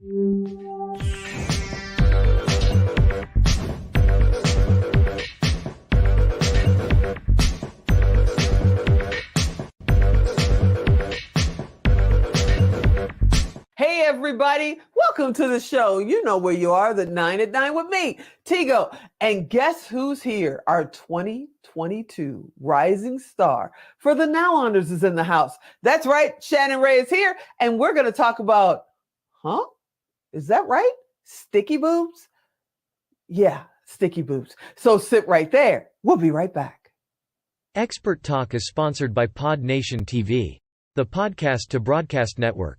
Hey, everybody. Welcome to the show. You know where you are, the 9 at 9 with me, Tigo. And guess who's here? Our 2022 Rising Star for the Now Honors is in the house. That's right. Shannon Ray is here. And we're going to talk about, is that right? Sticky boobs? Yeah, sticky boobs. So sit right there. We'll be right back. Expert Talk is sponsored by Pod Nation TV, the podcast to broadcast network.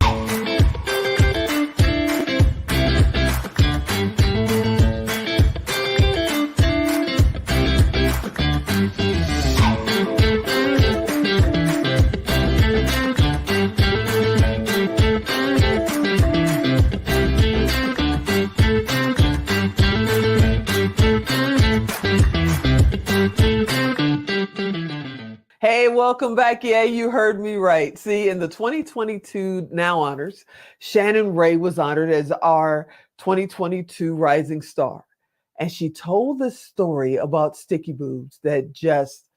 Hey, welcome back. Yeah, you heard me right. See, in the 2022 Now Honors, Shannon Ray was honored as our 2022 Rising Star. And she told this story about sticky boobs that just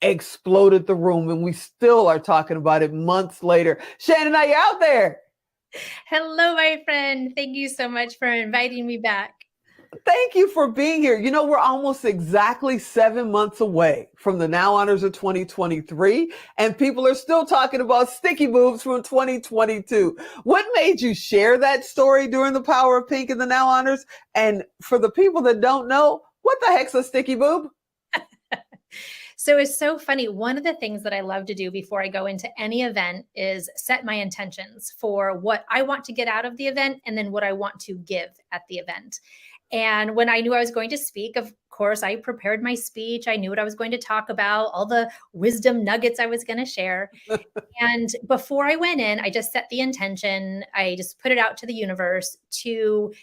exploded the room. And we still are talking about it months later. Shannon, are you out there? Hello, my friend. Thank you so much for inviting me back. Thank you for being here. You know, we're almost exactly 7 months away from the Now Honors of 2023, and people are still talking about sticky boobs from 2022. What made you share that story during the Power of Pink and the Now Honors? And for the people that don't know, what the heck's a sticky boob? So it's so funny. One of the things that I love to do before I go into any event is set my intentions for what I want to get out of the event and then what I want to give at the event. And when I knew I was going to speak, of course, I prepared my speech. I knew what I was going to talk about, all the wisdom nuggets I was going to share. And before I went in, I just set the intention. I just put it out to the universe to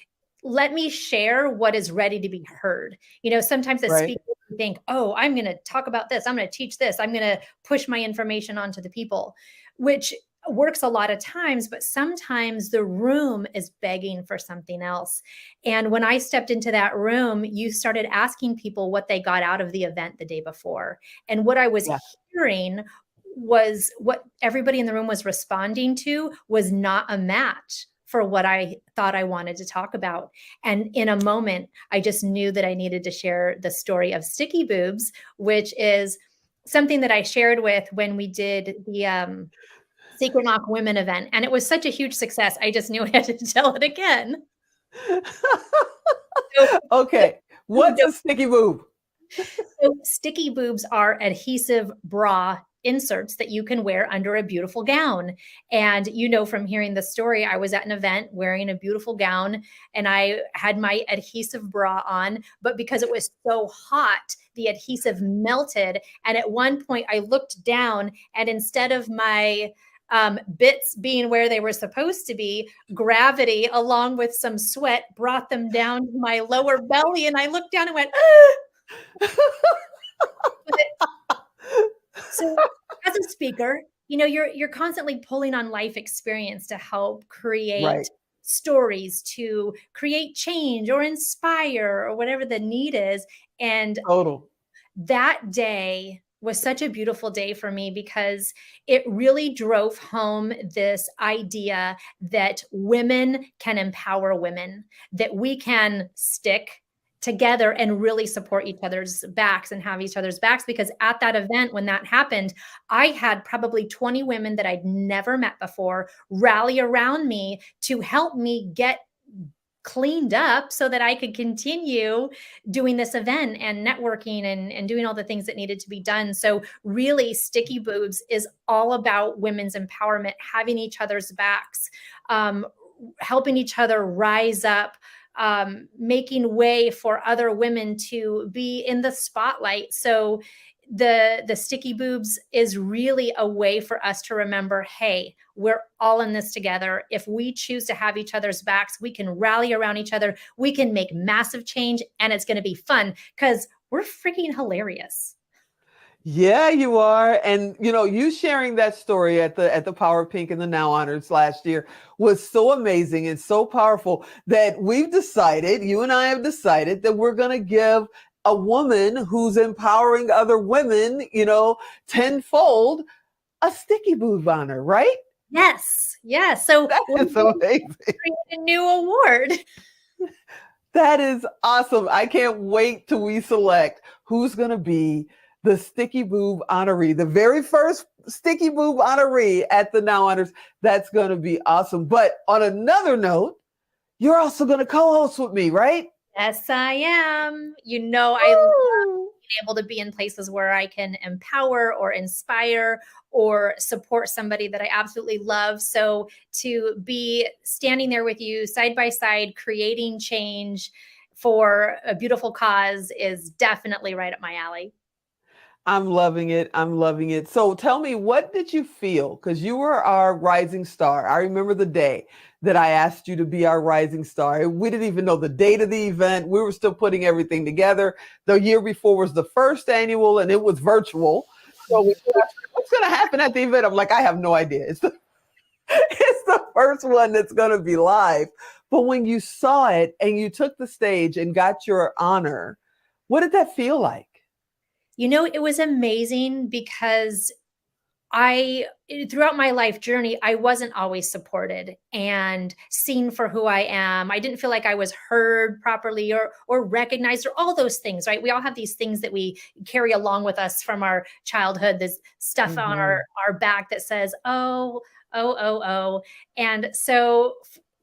let me share what is ready to be heard. You know, sometimes as speakers think, oh, I'm going to talk about this. I'm going to teach this. I'm going to push my information onto the people, which works a lot of times, but sometimes the room is begging for something else. And when I stepped into that room, you started asking people what they got out of the event the day before. And what I was hearing was what everybody in the room was responding to was not a match for what I thought I wanted to talk about. And in a moment, I just knew that I needed to share the story of sticky boobs, which is something that I shared with when we did the Secret Knock Women event. And it was such a huge success. I just knew I had to tell it again. Okay. What's a sticky boob? So sticky boobs are adhesive bra inserts that you can wear under a beautiful gown. And you know, from hearing the story, I was at an event wearing a beautiful gown and I had my adhesive bra on, but because it was so hot, the adhesive melted. And at one point I looked down and instead of my bits being where they were supposed to be, gravity along with some sweat brought them down to my lower belly. And I looked down and went, So as a speaker, you know, you're constantly pulling on life experience to help create stories, to create change or inspire or whatever the need is. And that day was such a beautiful day for me because it really drove home this idea that women can empower women, that we can stick together and really support each other's backs and have each other's backs. Because at that event, when that happened, I had probably 20 women that I'd never met before rally around me to help me get cleaned up so that I could continue doing this event and networking and doing all the things that needed to be done. So really, Sticky Boobs is all about women's empowerment, having each other's backs, helping each other rise up, making way for other women to be in the spotlight. So the Sticky Boobs is really a way for us to remember, hey, we're all in this together. If we choose to have each other's backs, we can rally around each other. We can make massive change and it's going to be fun because we're freaking hilarious. Yeah, you are. And you sharing that story at the Power Pink and the Now Honors last year was so amazing and so powerful that you and I have decided that we're going to give a woman who's empowering other women, tenfold a sticky boob honor, right? Yes. Yes. So That we're is going to amazing. create a new award. That is awesome. I can't wait till we select who's going to be the Sticky Boob honoree, the very first Sticky Boob honoree at the Now Honors. That's going to be awesome. But on another note, you're also going to co-host with me, right? Yes, I am. I love Woo! being able to be in places where I can empower or inspire or support somebody that I absolutely love. So to be standing there with you side by side, creating change for a beautiful cause is definitely right up my alley. I'm loving it. I'm loving it. So tell me, what did you feel? Because you were our rising star. I remember the day that I asked you to be our rising star. We didn't even know the date of the event. We were still putting everything together. The year before was the first annual and it was virtual. So we asked, what's going to happen at the event? I'm like, I have no idea. It's the first one that's going to be live. But when you saw it and you took the stage and got your honor, what did that feel like? It was amazing because throughout my life journey, I wasn't always supported and seen for who I am. I didn't feel like I was heard properly or recognized or all those things, right? We all have these things that we carry along with us from our childhood, this stuff on our back that says, oh, oh, oh, oh. And so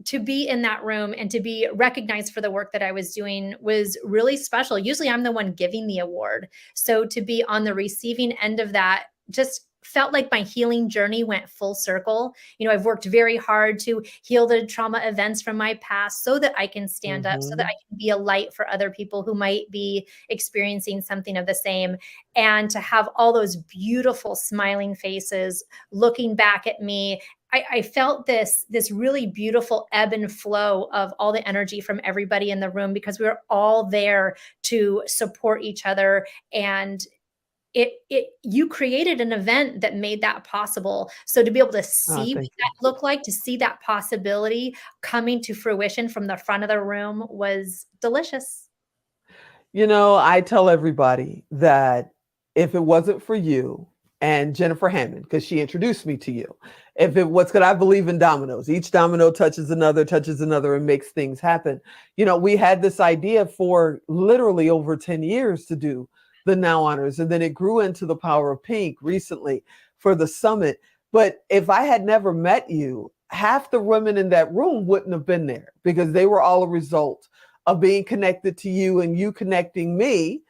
to be in that room and to be recognized for the work that I was doing was really special. Usually I'm the one giving the award. So to be on the receiving end of that just felt like my healing journey went full circle. I've worked very hard to heal the trauma events from my past so that I can stand up, so that I can be a light for other people who might be experiencing something of the same. And to have all those beautiful smiling faces looking back at me, I felt this really beautiful ebb and flow of all the energy from everybody in the room because we were all there to support each other. And you created an event that made that possible. So to be able to Oh, see what thank you. that looked like, to see that possibility coming to fruition from the front of the room was delicious. I tell everybody that if it wasn't for you and Jennifer Hammond, because she introduced me to you, if it was, because I believe in dominoes, each domino touches another, and makes things happen. We had this idea for literally over 10 years to do the Now Honors, and then it grew into the Power of Pink recently for the summit. But if I had never met you, half the women in that room wouldn't have been there because they were all a result of being connected to you and you connecting me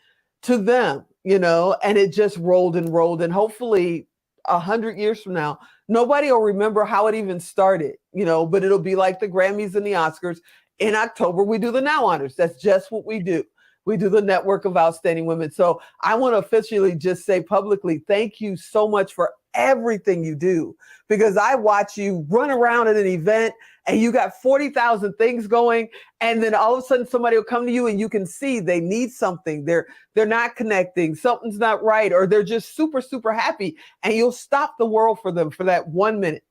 to them, and it just rolled and rolled. And hopefully 100 years from now, nobody will remember how it even started, but it'll be like the Grammys and the Oscars. In October, we do the Now Honors. That's just what we do. We do the Network of Outstanding Women. So I want to officially just say publicly, thank you so much for everything you do, because I watch you run around at an event and you got 40,000 things going. And then all of a sudden somebody will come to you and you can see they need something. They're not connecting. Something's not right. Or they're just super, super happy. And you'll stop the world for them for that 1 minute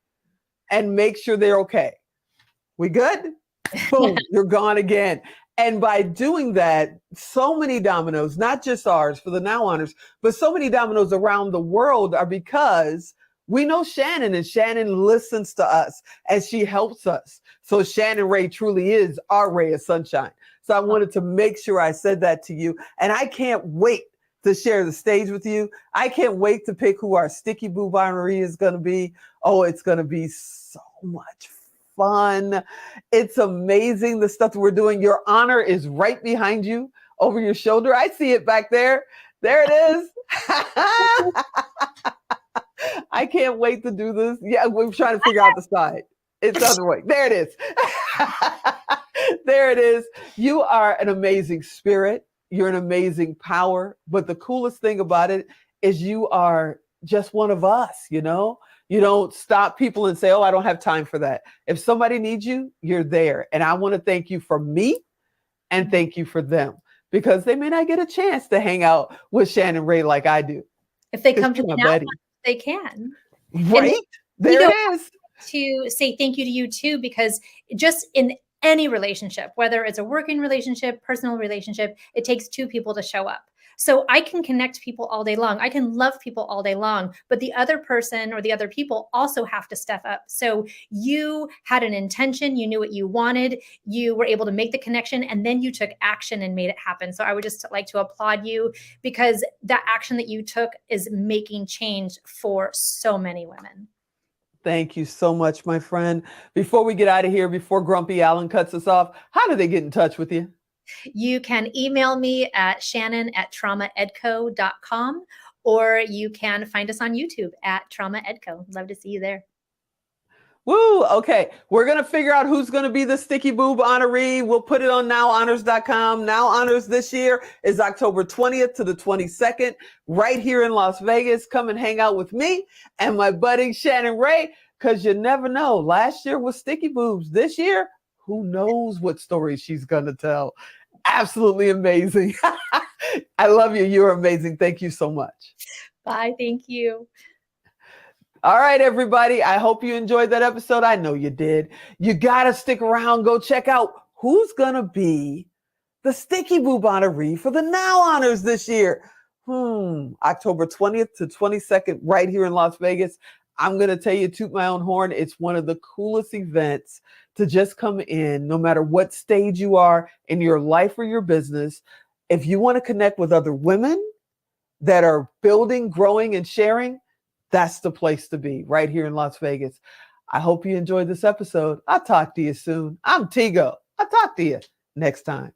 and make sure they're okay. We good? Boom, you're gone again. And by doing that, so many dominoes, not just ours for the Now Honors, but so many dominoes around the world are because we know Shannon, and Shannon listens to us and she helps us. So Shannon Ray truly is our ray of sunshine. So I wanted to make sure I said that to you. And I can't wait to share the stage with you. I can't wait to pick who our Sticky Boob honoree is going to be. Oh, it's going to be so much fun. It's amazing the stuff that we're doing. Your honor is right behind you over your shoulder. I see it back there. There it is. I can't wait to do this. Yeah, we're trying to figure out the side. It's the other way. There it is. There it is. You are an amazing spirit. You're an amazing power. But the coolest thing about it is you are just one of us, You don't stop people and say, oh, I don't have time for that. If somebody needs you, you're there. And I want to thank you for me and thank you for them, because they may not get a chance to hang out with Shannon Ray like I do. If they 'Cause come to you're the my now buddy. one, they can. And Right? There ego it is. to say thank you to you too, because just in any relationship, whether it's a working relationship, personal relationship, it takes two people to show up. So I can connect people all day long. I can love people all day long, but the other person or the other people also have to step up. So you had an intention, you knew what you wanted, you were able to make the connection, and then you took action and made it happen. So I would just like to applaud you, because that action that you took is making change for so many women. Thank you so much, my friend. Before we get out of here, before Grumpy Allen cuts us off, how do they get in touch with you? You can email me at shannon@traumaedco.com, or you can find us on YouTube at Trauma Edco. Love to see you there. Woo! Okay, we're going to figure out who's going to be the Sticky Boob honoree. We'll put it on nowhonors.com. Now Honors this year is October 20th to the 22nd, right here in Las Vegas. Come and hang out with me and my buddy Shannon Ray, because you never know. Last year was Sticky Boobs. This year, who knows what story she's going to tell. Absolutely amazing. I love you. You're amazing. Thank you so much. Bye. Thank you. All right, everybody. I hope you enjoyed that episode. I know you did. You got to stick around. Go check out who's going to be the Sticky Boob honoree for the Now Honors this year. October 20th to 22nd, right here in Las Vegas. I'm going to tell you, toot my own horn. It's one of the coolest events to just come in, no matter what stage you are in your life or your business. If you want to connect with other women that are building, growing, and sharing, that's the place to be, right here in Las Vegas. I hope you enjoyed this episode. I'll talk to you soon. I'm Tigo. I'll talk to you next time.